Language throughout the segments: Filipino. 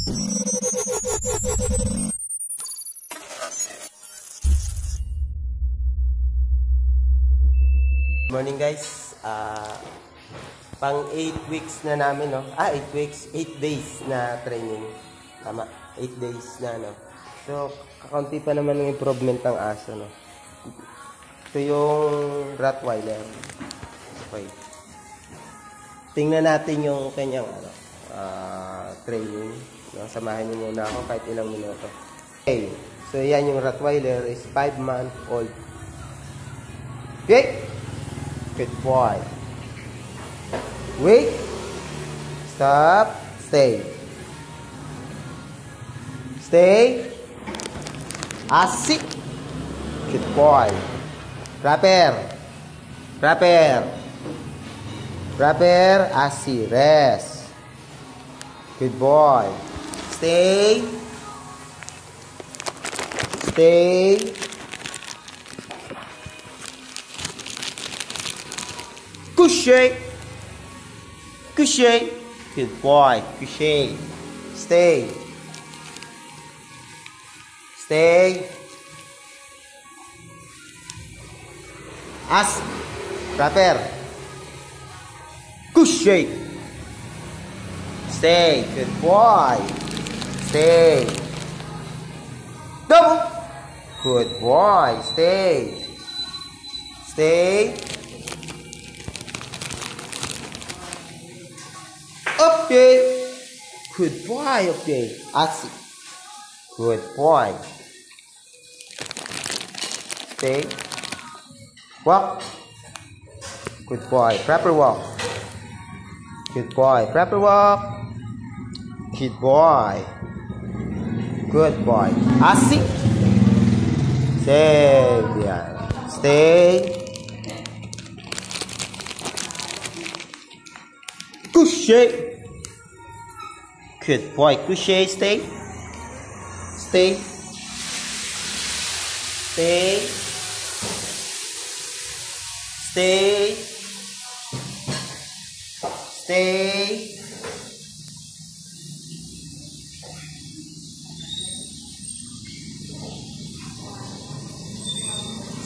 Morning guys, pang 8 weeks na namin, no? 8 weeks, 8 days na training. Tama, 8 days na, no? So, kakaunti pa naman ng improvement ng aso, no? Ito yung Rottweiler. Okay. Tingnan natin yung kanyang, training. No? Samahin niyo muna ako kahit ilang minuto. Okay, so yan yung Rottweiler is 5-month-old. Okay? Good boy. Wait. Stop. Stay. Stay. Asik. Good boy. Rapper. Rapper. Rapper. Asik. Rest. Good boy. Stay. Stay. Couché. Couché. Good boy. Couché. Stay. Stay. As. Rapper. Couché. Stay. Good boy. Stay. Double. Good boy. Stay. Stay. Okay. Good boy. Okay. Asik. Good boy. Stay. Walk. Good boy. Proper walk. Good boy. Proper walk. Good boy. Good boy. Asik. Stay. Stay. Couché. Good boy. Couché. Stay. Stay. Stay. Stay. Stay.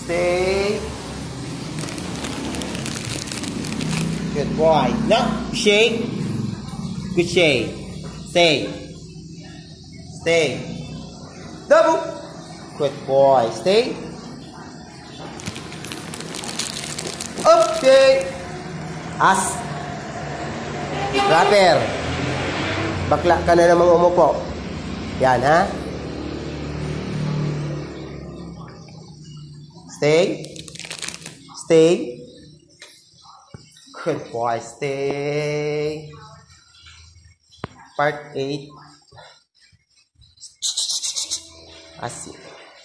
Stay. Good boy. No. Shake. Good shake. Stay. Stay. Double. Good boy. Stay. Okay. As. Rapper. Bakla ka na namang umupo. Yan, ha? Stay. Stay. Good boy. Stay. Part 8. Asik.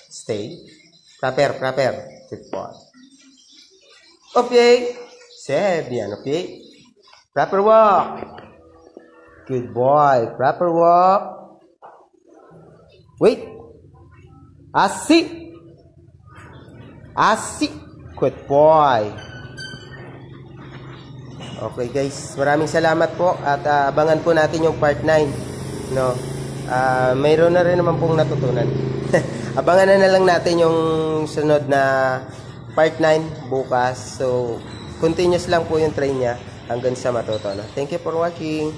Stay. Proper. Good boy. Okay. Bien. Okay. Proper walk. Good boy. Proper walk. Wait. Asik. Asik. Good boy. Okay guys, maraming salamat po at abangan po natin yung part 9, no. Mayroon na rin naman pong natutunan. Abangan na lang natin yung sunod na part 9 bukas. So, continuous lang po yung train niya hanggang sa matuto, no? Thank you for watching.